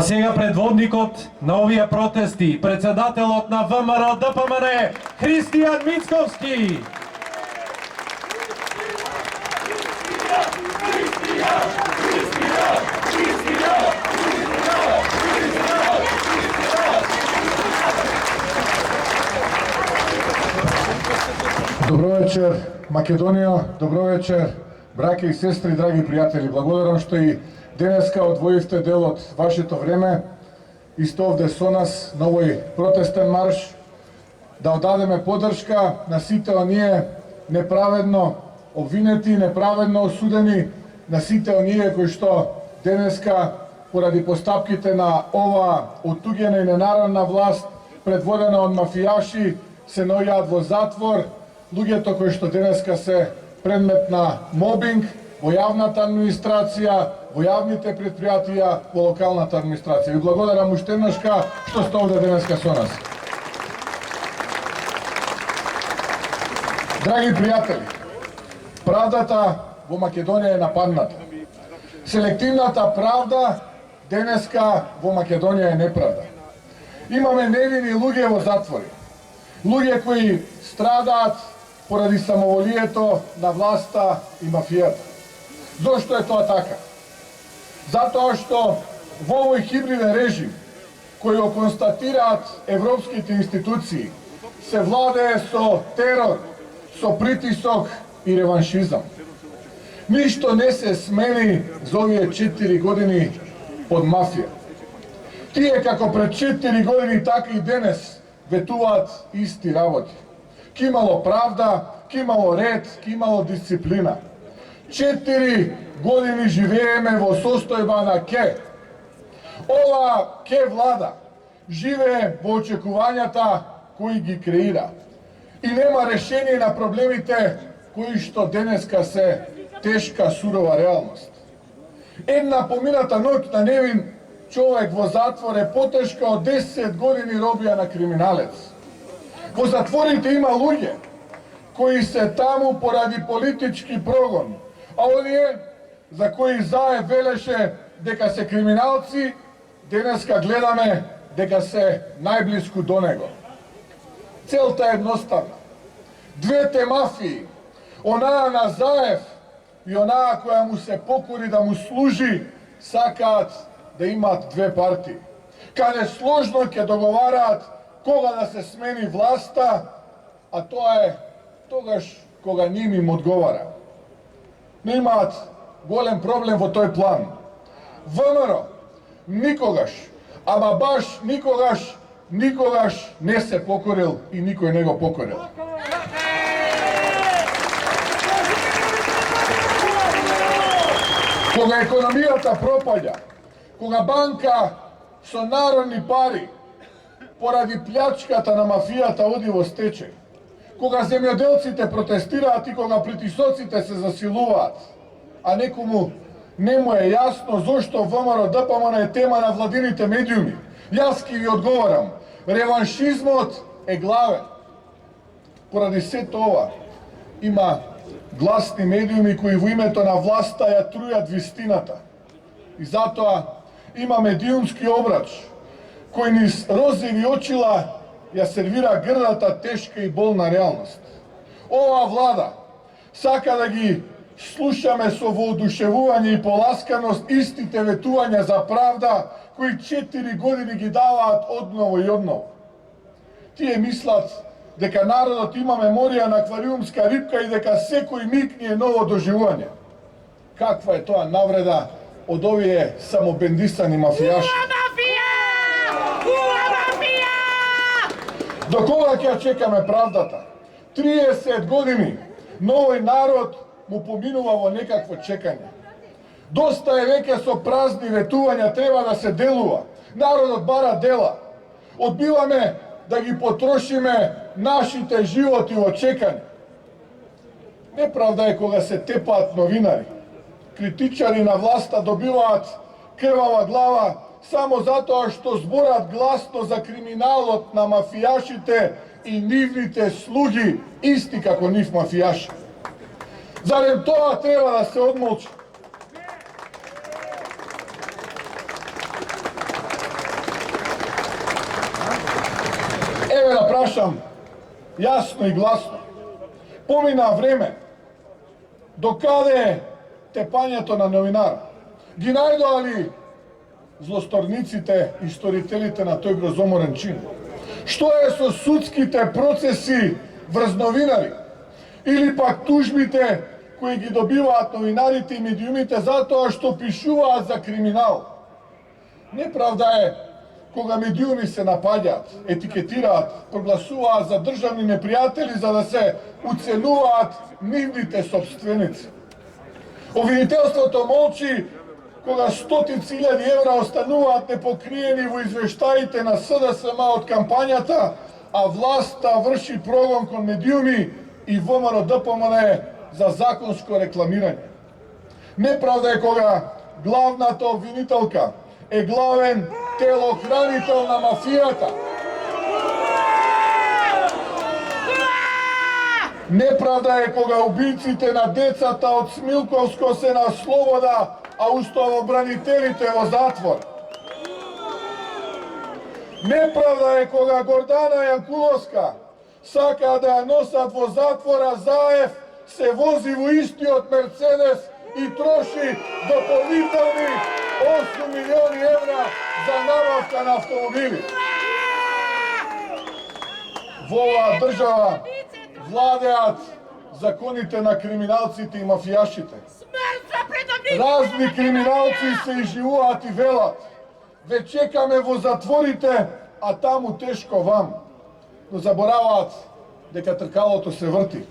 сега предводникот на овие протести, председателот на ВМРО ДПМН Христијан Мицковски. Добро вечер, Македонија, добро вечер, браќа и сестри, драги пријатели. Благодарам што и денеска одвоивте дел од вашето време и сте овде со нас на овој протестен марш да одадеме поддршка на сите оние неправедно обвинети, неправедно осудени, на сите оние кои што денеска поради постапките на ова оттуѓена и ненародна власт предводена од мафијаши се наоѓаат во затвор, луѓето кои што денеска се предмет на мобинг во јавната администрација, во јавните предпријатија, во локалната администрација. Ви благодарам уште еднашка што сте овде денеска со нас. Драги пријатели, правдата во Македонија е нападната. Селективната правда денеска во Македонија е неправда. Имаме невини луѓе во затвори. Луѓе кои страдаат поради самоволието на власта и мафијата. Зошто е тоа така? Затоа што во овој хибриден режим, кој го констатираат европските институции, се владее со терор, со притисок и реваншизам. Ништо не се смени за овие 4 години под мафија. Тие како пред 4 години, така и денес ветуваат исти работи. Ки имало правда, ки имало ред, ки имало дисциплина. 4 години живееме во состојба на ке. Ова ке влада живее во очекувањата кои ги креира. И нема решение на проблемите кои што денеска се тешка, сурова реалност. Една помината ноќ на невин човек во затвор е потешка од 10 години робија на криминалец. Во затворите има луѓе кои се таму поради политички прогон, а оние за кои Заев велеше дека се криминалци, денеска гледаме дека се најблиску до него. Целта е едноставна. Двете мафии, онаа на Заев и онаа која му се покори да му служи, сакаат да имаат две партии. Каде сложно ќе договараат кога да се смени власта, а тоа е тогаш кога ним им одговара. Не имаат голем проблем во тој план. ВМРО никогаш, ама баш никогаш не се покорил и никој не го покорил. Кога економијата пропаѓа, кога банка со народни пари поради плячката на мафијата оди во стечај, кога земјоделците протестираат и кога притисоците се засилуваат, а некому не му е јасно зошто ВМРО ДПМН е тема на владините медиуми, јас ки ви одговорам, реваншизмот е главен. Поради сето ова има гласни медиуми кои во името на власта ја трујат вистината. И затоа има медиумски обрач кој низ розови очила ја сервира грдата, тешка и болна реалност. Ова влада сака да ги слушаме со воодушевување и поласканост истите ветувања за правда кои 4 години ги даваат одново и одново. Тие мислат дека народот има меморија на аквариумска рибка и дека секој миг ни е ново доживување. Каква е тоа навреда од овие самобендисани мафијаши? До кога ќе чекаме правдата? 30 години новој народ му поминува во некакво чекање. Доста е веќе со празни ветувања, треба да се делува. Народот бара дела. Одбиваме да ги потрошиме нашите животи во чекање. Неправда е кога се тепаат новинари. Критичари на власта добиваат крвава глава само затоа што зборат гласно за криминалот на мафијашите и нивните слуги, исти како нив мафијаши. Зарем тоа треба да се одмолчи? Еве да прашам јасно и гласно. Помина време, докаде тепањето на новинар? Ги најдоа ли злосторниците и сторителите на тој грозоморен чин? Што е со судските процеси врз новинари? Или пак тужбите кои ги добиваат новинарите и медиумите затоа што пишуваат за криминал? Неправда е кога медиуми се напаѓаат, етикетираат, прогласуваат за државни непријатели за да се уценуваат нивните собственици. Обвинителството молчи кога стотици илјади евра остануваат непокриени во извештаите на СДСМ од кампањата, а власта врши прогон кон медиуми и ВМРО ДПМН за законско рекламирање. Неправда е кога главната обвинителка е главен телохранител на мафијата. Неправда е кога убиците на децата од Смилковско се на слобода, а уставобранителите во затвор. Неправда е кога Гордана Јанкуловска сака да ја носат во затвора, Заев се вози во истиот Мерцедес и троши дополнителни 8 милиони евра за набавка на автомобили. Во оваа држава владеат законите на криминалците и мафијашите. Разни криминалци се изживуваат и велат: ве чекаме во затворите, а таму тешко вам. Но забораваат дека тркалото се врти.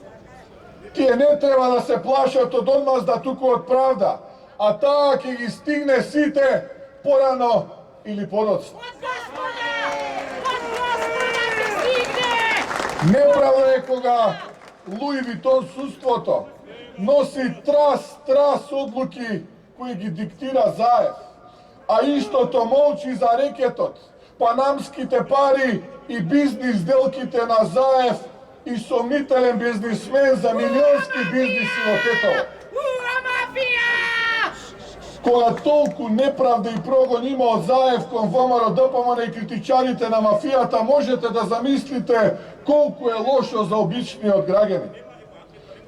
Тие не треба да се плашат од одмазда, туку од правда, а таа ќе ги стигне сите порано или подоцна. Неправда е кога Луи Витон судството носи трас одлуки кои ги диктира Заев, а истото молчи за рекетот, панамските пари и бизнис сделките на Заев и сомнителен бизнисмен за милионски бизниси во Тетово. Кога толку неправда и прогон има од Заев кон ВМРО ДПМН и критичарите на мафијата, можете да замислите колку е лошо за обичниот граѓанин.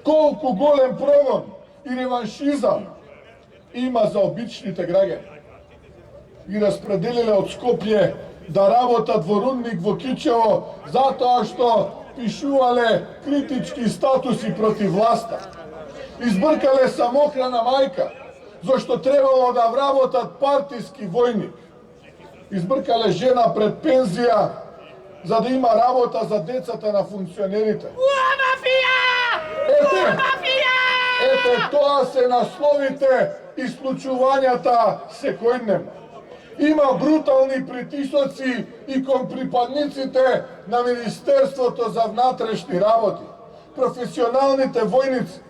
Колку голем прогон и реваншизам има за обичните граѓани. Ги распределиле од Скопје да работат во рудник во Кичево затоа што пишувале критички статуси против власта. Избркале самохрана мајка, зашто требало да вработат партиски војник. Избркале жена пред пензија за да има работа за децата на функционерите. Ете тоа се насловите и случувањата секојдневно. Има брутални притисоци и кон припадниците на Министерството за внатрешни работи. Професионалните војници.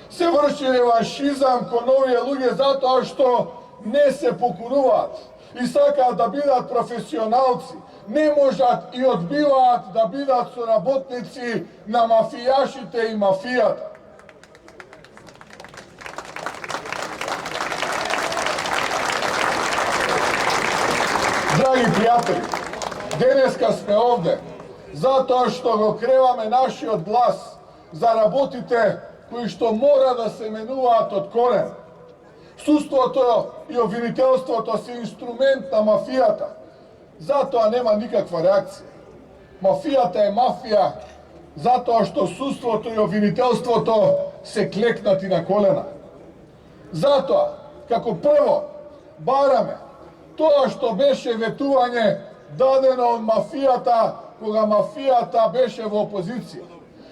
Се врши реваншизам кон овие луѓе затоа што не се покоруваат и сакаат да бидат професионалци. Не можат и одбиваат да бидат соработници на мафијашите и мафијата. Драги пријатели, денеска сме овде затоа што го креваме нашиот глас за работите кои што мора да се менуваат од корен. Судството и обвинителството се инструмент на мафијата. Затоа нема никаква реакција. Мафијата е мафија затоа што судството и обвинителството се клекнати на колена. Затоа, како прво, бараме тоа што беше ветување дадено од мафијата кога мафијата беше во опозиција.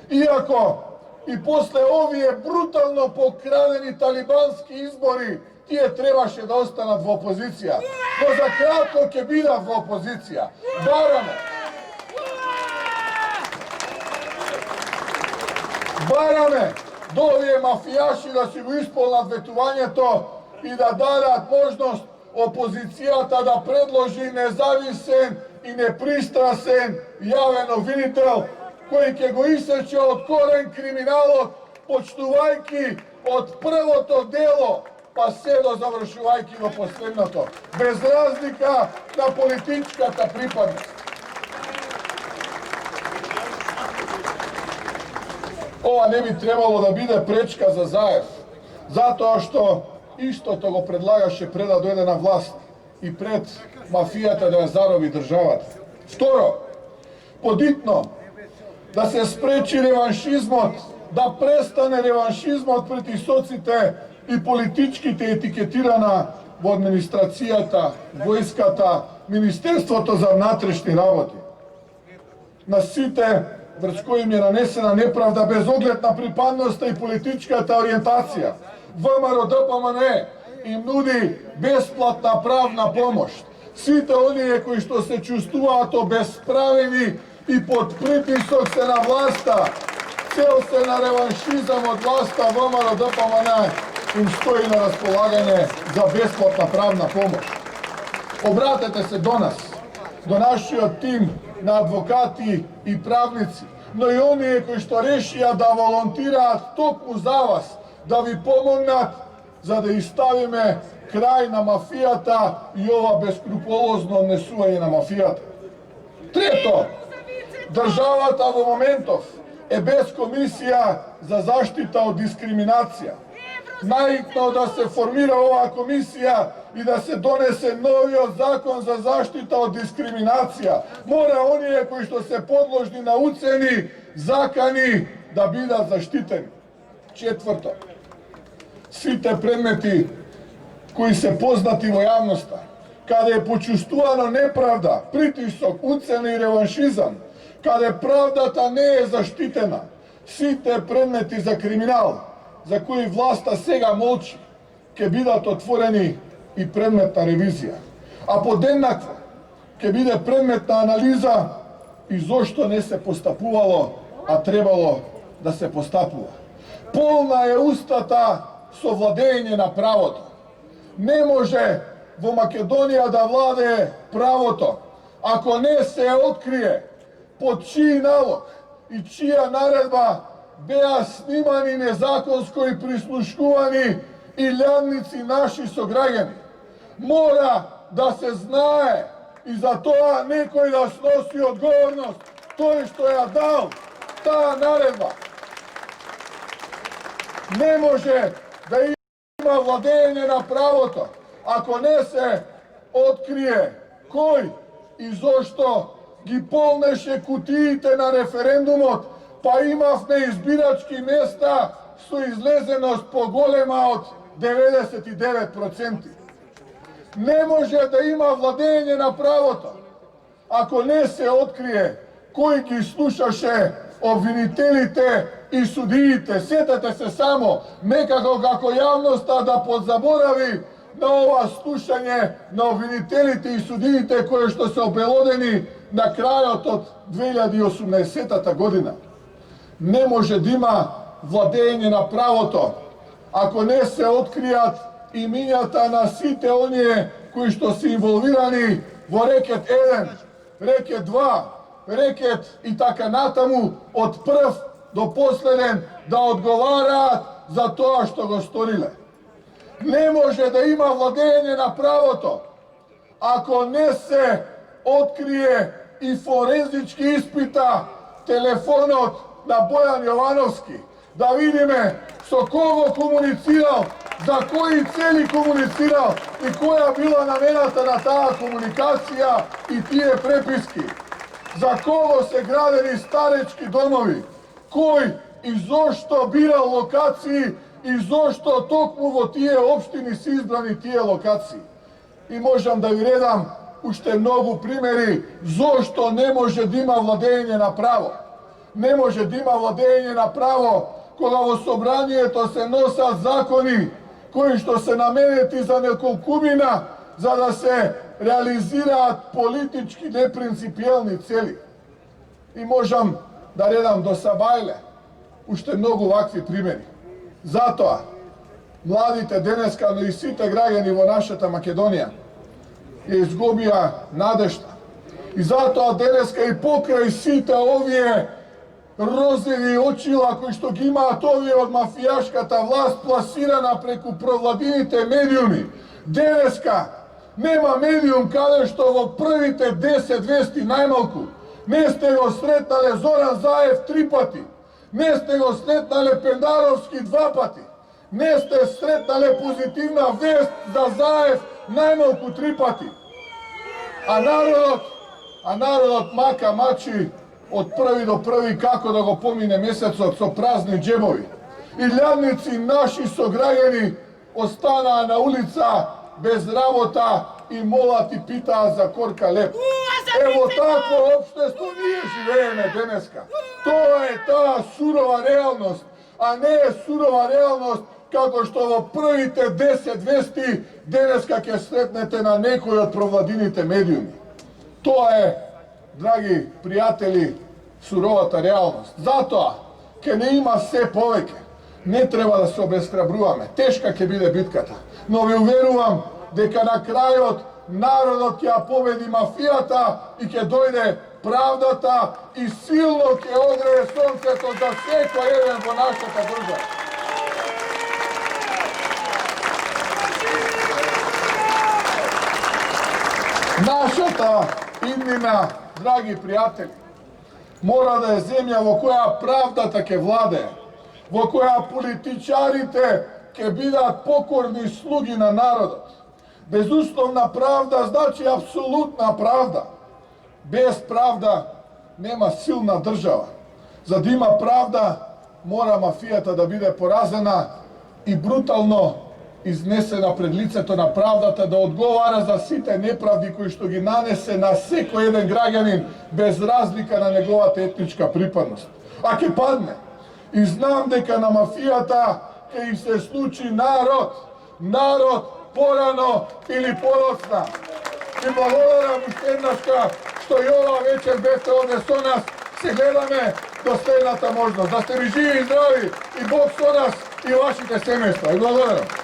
Иако и после овие брутално покрадени талибански избори, тие требаше да останат во опозиција. Но за кратко ќе бидат во опозиција. Бараме до овие мафијаши да си го исполнат ветувањето и да дадат можност опозицијата да предложи независен и непристрасен јавен обвинител кој ќе го исече од корен криминалот, почнувајќи од првото дело па се до завршувајќи во последното, без разлика на политичката припадност. ова не би требало да биде пречка за Заев, затоа што истото го предлагаше пред да дојде на власт и пред мафијата да ја зароби државата. Второ, подитно, да се спречи реваншизмот, да престане реваншизмот прети соците и политичките етикетирана во администрацијата, војската, Министерството за внатрешни работи. На сите врз кои им е нанесена неправда без оглед на припадноста и политичката ориентација, ВМРО ДПМН им нуди бесплатна правна помош. Сите оние кои што се чувствуваат обесправени и под притисок се на власта, цел се на реваншизам од власта, ВМРО ДПМН им стои на располагање за бесплатна правна помош. Обратете се до нас, до нашиот тим на адвокати и правници, но и оние кои што решија да волонтираат токму за вас, да ви помогнат за да изставиме крај на мафијата и ова бескруполозно однесување на мафијата. Трето, државата во моментов е без комисија за заштита од дискриминација. Најитно да се формира оваа комисија и да се донесе новиот закон за заштита од дискриминација. Мора оние кои што се подложни на уцени, закани да бидат заштитени. Четврто, сите предмети кои се познати во јавноста, каде е почувствувано неправда, притисок, уцена и реваншизам, каде правдата не е заштитена, сите предмети за криминал, за кои власта сега молчи, ќе бидат отворени и предмет на ревизија. А подеднакво ќе биде предмет на анализа и зошто не се постапувало, а требало да се постапува. Полна е устата со владење на правото. Не може во Македонија да владее правото, ако не се открие под чиј налог и чија наредба беа снимани незаконско и прислушкувани илјадници наши сограѓани. Мора да се знае и за тоа некој да сноси одговорност, тој што ја дал таа наредба. Не може да има владење на правото, ако не се открие кој и зошто ги полнеше кутиите на референдумот, па имавме избирачки места со излезеност поголема од 99%. Не може да има владење на правото, ако не се открие кој ги слушаше обвинителите и судиите. Сетете се само, некако како јавноста да подзаборави на ова слушање на обвинителите и судиите кои што се обелодени на крајот од 2018 година. Не може да има владење на правото, ако не се откријат имињата на сите оние кои што се инволвирани во рекет 1, рекет 2, рекет и така натаму, од прв до последен да одговараат за тоа што го сториле. Не може да има владење на правото, ако не се открие и форензички испита телефонот на Бојан Јовановски, да видиме со кого комуницирал, за кои цели комуницирал и која била намената на таа комуникација и тие преписки. За кого се градени старечки домови, кој и зошто бирал локации и зошто токму во тие општини се избрани тие локации. И можам да ви редам уште многу примери зошто не може да има владење на право. Не може да има владење на право кога во собранието се носат закони кои што се наменети за неколкумина, за да се реализираат политички непринципиелни цели. И можам да редам до Сабајле уште многу вакви примери. Затоа, младите денеска, но и сите граѓани во нашата Македонија ја изгубија надежта. И затоа денеска и покрај сите овие розови очила кои што ги имаат овие од мафијашката власт пласирана преку провладините медиуми, денеска нема медиум каде што во првите 10 вести најмалку не сте го сретнале Зоран Заев 3 пати, Не сте го сретнале Пендаровски 2 пати. Не сте сретнале позитивна вест за Заев најмалку 3 пати. А народот мака мачи од први до први како да го помине месецот со празни джебови. Илјадници наши сограѓани останаа на улица без работа и молат и питаа за корка леп. Ево такво општество ние живееме денеска. Тоа е таа сурова реалност, а не е сурова реалност како што во првите 10 вести денеска ќе сретнете на некој од провладините медиуми. Тоа е, драги пријатели, суровата реалност. Затоа, ќе не има се повеќе. Не треба да се обесхрабруваме. Тешка ќе биде битката. Но ви уверувам дека на крајот народот ќе ја победи мафијата и ќе дојде правдата и силно ќе огрее сонцето за секој еден во нашата држава. Нашата иднина, драги пријатели, мора да е земја во која правдата ќе владее, во која политичарите ќе бидат покорни слуги на народот. Безусловна правда значи апсолутна правда. Без правда нема силна држава. За да има правда, мора мафијата да биде поразена и брутално изнесена пред лицето на правдата, да одговара за сите неправди кои што ги нанесе на секој еден граѓанин без разлика на неговата етничка припадност. А ќе падне. И знам дека на мафијата ќе им се случи народ порано или подоцна. И благодарам уште еднашка што и ова вечер бевте овде со нас. Се гледаме до следната можност. Да сте ви живи и здрави и Бог со нас и вашите семејства. И благодарам.